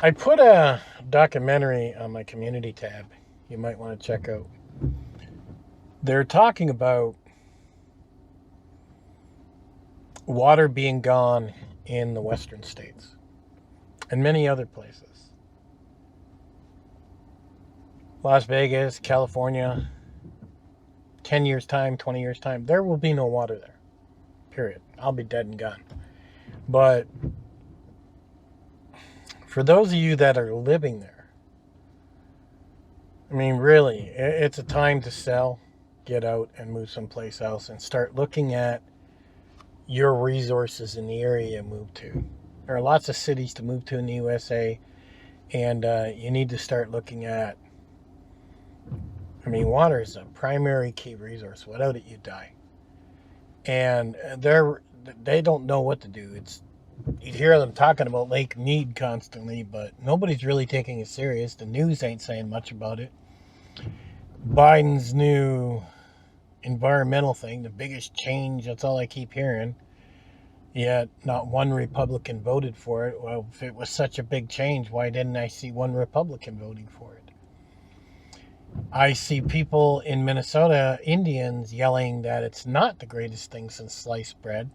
I put a documentary on my community tab you might want to check out. They're talking about water being gone in the western states and many other places. Las Vegas, California, 10 years' time, 20 years' time, there will be no water there. Period. I'll be dead and gone. But for those of you that are living there, I mean, really, it's a time to sell, get out, and move someplace else and start looking at your resources in the area you move to. There are lots of cities to move to in the USA, and you need to start looking at. I mean, water is a primary key resource. Without it, you die. And they don't know what to do. You hear them talking about Lake Mead constantly, but nobody's really taking it serious. The news ain't saying much about it. Biden's new environmental thing, the biggest change, that's all I keep hearing. Yet not one Republican voted for it. Well, if it was such a big change, why didn't I see one Republican voting for it? I see people in Minnesota, Indians, yelling that it's not the greatest thing since sliced bread.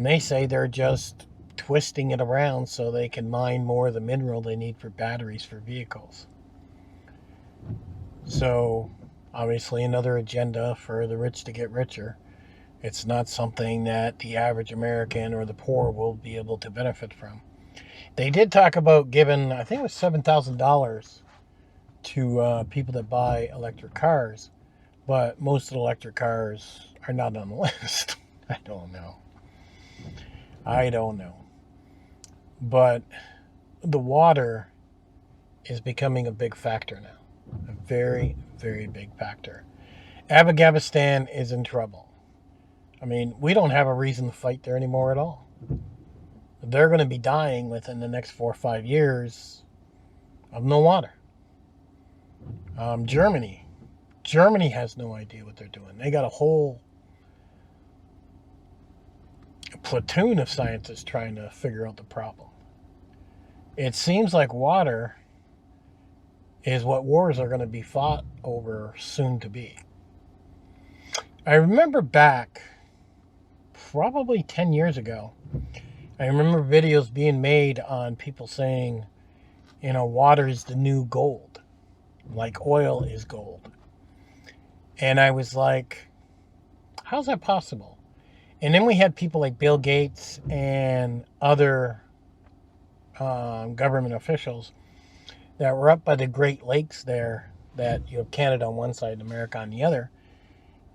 They say they're just twisting it around so they can mine more of the mineral they need for batteries for vehicles. So, obviously, another agenda for the rich to get richer. It's not something that the average American or the poor will be able to benefit from. They did talk about giving, I think it was $7,000 to people that buy electric cars, but most of the electric cars are not on the list. I don't know. But the water is becoming a big factor now. A very, very big factor. Afghanistan is in trouble. I mean, we don't have a reason to fight there anymore at all. They're going to be dying within the next 4 or 5 years of no water. Germany has no idea what they're doing. They got a whole platoon of scientists trying to figure out the problem. It seems like water is what wars are going to be fought over soon to be. I remember back probably 10 years ago, I remember videos being made on people saying, water is the new gold, like oil is gold. And I was like, how's that possible? And then we had people like Bill Gates and other government officials that were up by the Great Lakes there, that you have Canada on one side and America on the other.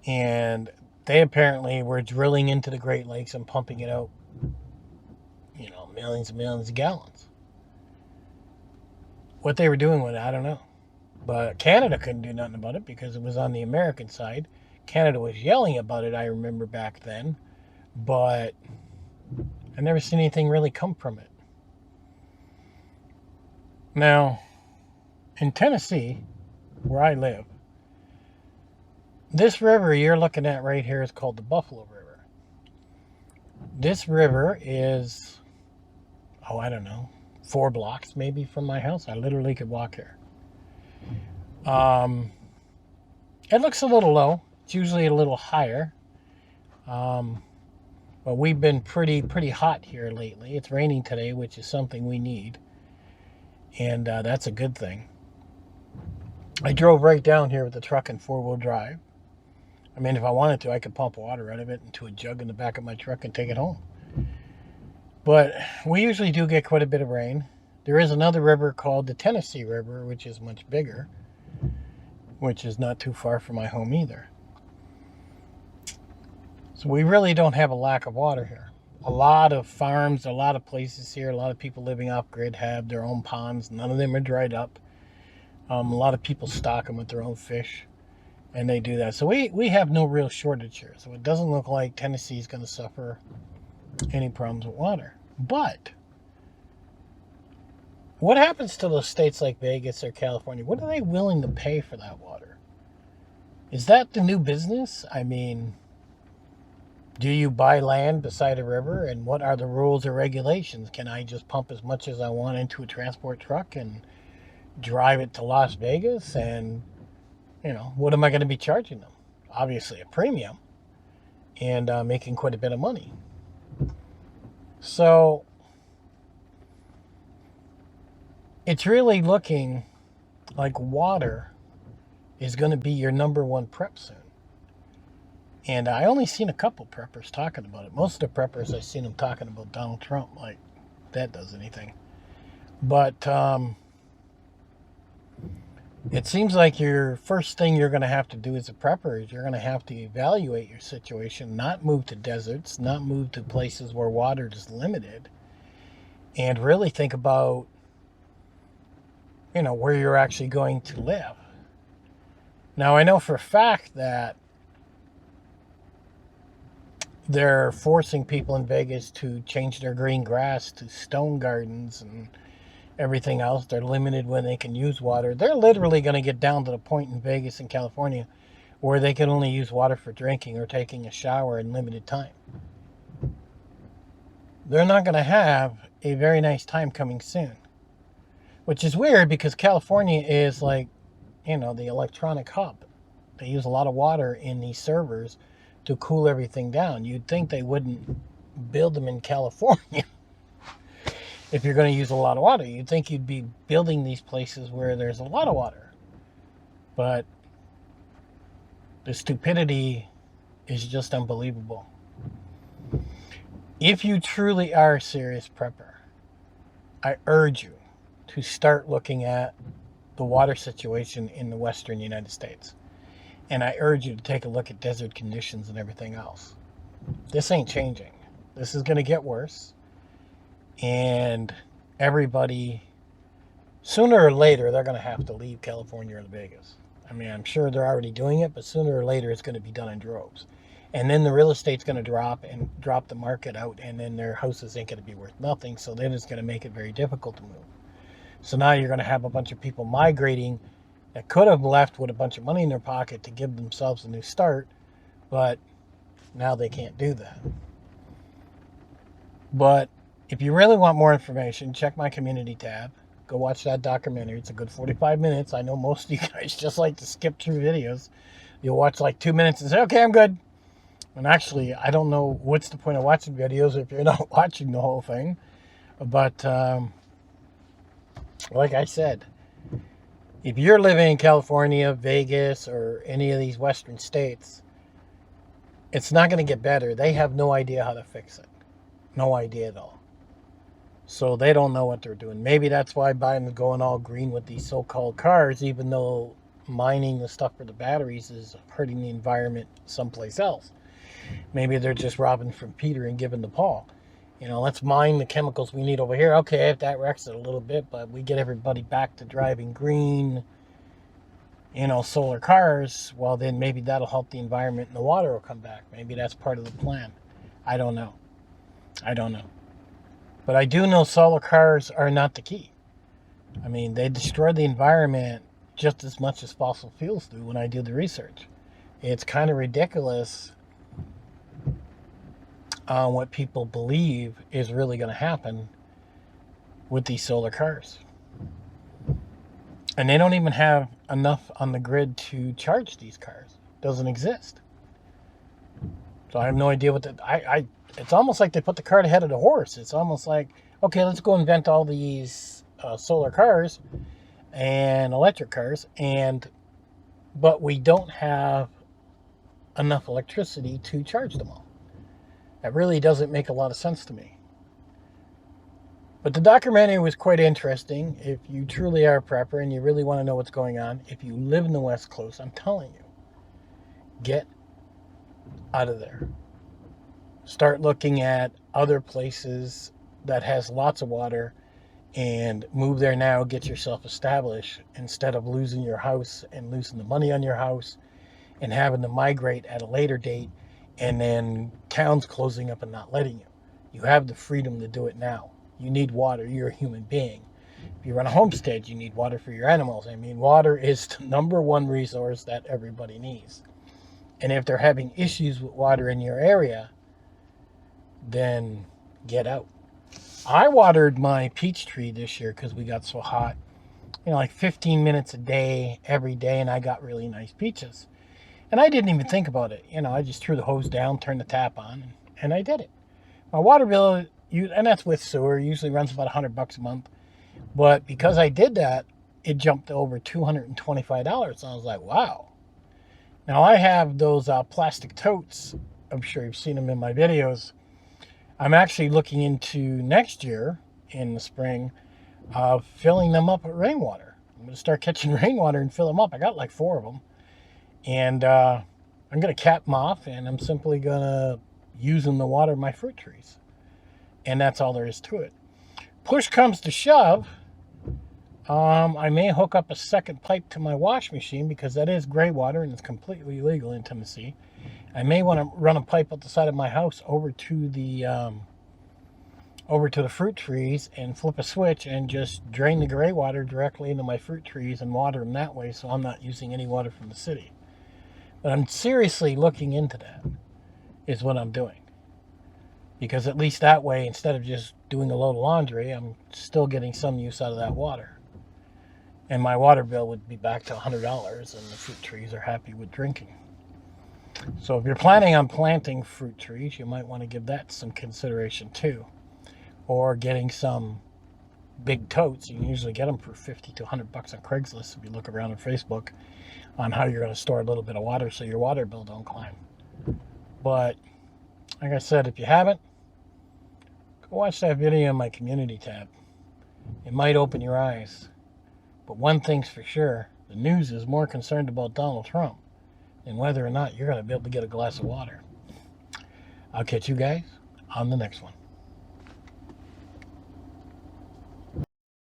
And they apparently were drilling into the Great Lakes and pumping it out, millions and millions of gallons. What they were doing with it, I don't know. But Canada couldn't do nothing about it because it was on the American side. Canada was yelling about it, I remember back then. But I never seen anything really come from it. Now, in Tennessee, where I live, this river you're looking at right here is called the Buffalo River. This river is, 4 blocks maybe from my house. I literally could walk here. It looks a little low. It's usually a little higher. But we've been pretty hot here lately. It's raining today, which is something we need. And that's a good thing. I drove right down here with the truck in 4-wheel drive. I mean, if I wanted to, I could pump water out of it into a jug in the back of my truck and take it home. But we usually do get quite a bit of rain. There is another river called the Tennessee River, which is much bigger, which is not too far from my home either. So we really don't have a lack of water here. A lot of farms, a lot of places here, a lot of people living off grid have their own ponds. None of them are dried up. A lot of people stock them with their own fish, and they do that. So we have no real shortage here. So it doesn't look like Tennessee is going to suffer any problems with water. But what happens to those states like Vegas or California? What are they willing to pay for that water? Is that the new business? I mean, Do you buy land beside a river, and what are the rules or regulations? Can I just pump as much as I want into a transport truck and drive it to Las Vegas? And, what am I going to be charging them? Obviously, a premium, and making quite a bit of money. So it's really looking like water is going to be your number one prep soon. And I only seen a couple preppers talking about it. Most of the preppers I've seen them talking about Donald Trump, like that does anything. But it seems like your first thing you're going to have to do as a prepper is you're going to have to evaluate your situation, not move to deserts, not move to places where water is limited, and really think about, where you're actually going to live. Now, I know for a fact that they're forcing people in Vegas to change their green grass to stone gardens and everything else. They're limited when they can use water. They're literally going to get down to the point in Vegas and California where they can only use water for drinking or taking a shower in limited time. They're not going to have a very nice time coming soon, which is weird because California is like, the electronic hub. They use a lot of water in these servers to cool everything down. You'd think they wouldn't build them in California if you're going to use a lot of water. You'd think you'd be building these places where there's a lot of water. But the stupidity is just unbelievable. If you truly are a serious prepper, I urge you to start looking at the water situation in the western United States. And I urge you to take a look at desert conditions and everything else. This ain't changing. This is going to get worse. And everybody, sooner or later, they're going to have to leave California or Vegas. I mean, I'm sure they're already doing it, but sooner or later it's going to be done in droves. And then the real estate's going to drop the market out, and then their houses ain't going to be worth nothing. So then it's going to make it very difficult to move. So now you're going to have a bunch of people migrating that could have left with a bunch of money in their pocket to give themselves a new start, but now they can't do that. But if you really want more information, check my community tab. Go watch that documentary. It's a good 45 minutes. I know most of you guys just like to skip through videos. You'll watch like 2 minutes and say, okay, I'm good. And actually, I don't know what's the point of watching videos if you're not watching the whole thing. But like I said, if you're living in California, Vegas, or any of these western states, it's not going to get better. They have no idea how to fix it. No idea at all. So they don't know what they're doing. Maybe that's why Biden's going all green with these so-called cars, even though mining the stuff for the batteries is hurting the environment someplace else. Maybe they're just robbing from Peter and giving to Paul. Let's mine the chemicals we need over here. Okay, if that wrecks it a little bit, but we get everybody back to driving green, solar cars, well, then maybe that'll help the environment and the water will come back. Maybe that's part of the plan. I don't know. But I do know solar cars are not the key. I mean, they destroy the environment just as much as fossil fuels do when I do the research. It's kind of ridiculous what people believe is really going to happen with these solar cars. And they don't even have enough on the grid to charge these cars. It doesn't exist. So I have no idea what it's almost like they put the cart ahead of the horse. It's almost like, okay, let's go invent all these solar cars and electric cars, but we don't have enough electricity to charge them all. That really doesn't make a lot of sense to me. But the documentary was quite interesting. If you truly are a prepper and you really want to know what's going on, if you live in the West Coast, I'm telling you, get out of there. Start looking at other places that has lots of water and move there now, get yourself established instead of losing your house and losing the money on your house and having to migrate at a later date and then towns closing up and not letting you. You have the freedom to do it now. You need water. You're a human being. If you run a homestead, you need water for your animals. I mean, water is the number one resource that everybody needs. And if they're having issues with water in your area, then get out. I watered my peach tree this year because we got so hot. Like 15 minutes a day, every day, and I got really nice peaches. And I didn't even think about it. I just threw the hose down, turned the tap on, and I did it. My water bill, and that's with sewer, usually runs about $100 a month. But because I did that, it jumped to over $225. And I was like, wow. Now I have those plastic totes. I'm sure you've seen them in my videos. I'm actually looking into next year in the spring filling them up with rainwater. I'm going to start catching rainwater and fill them up. I got like 4 of them. And I'm going to cap them off, and I'm simply going to use them to water my fruit trees. And that's all there is to it. Push comes to shove, I may hook up a second pipe to my wash machine because that is gray water and it's completely legal in Tennessee. I may want to run a pipe up the side of my house over to the fruit trees and flip a switch and just drain the gray water directly into my fruit trees and water them that way, so I'm not using any water from the city. But I'm seriously looking into that, is what I'm doing. Because at least that way, instead of just doing a load of laundry, I'm still getting some use out of that water. And my water bill would be back to $100, and the fruit trees are happy with drinking. So if you're planning on planting fruit trees, you might want to give that some consideration too. Or getting some big totes. You can usually get them for $50 to $100 on Craigslist if you look around on Facebook on how you're going to store a little bit of water so your water bill don't climb. But like I said, if you haven't, go watch that video in my community tab. It might open your eyes. But one thing's for sure, the news is more concerned about Donald Trump than whether or not you're going to be able to get a glass of water. I'll catch you guys on the next one.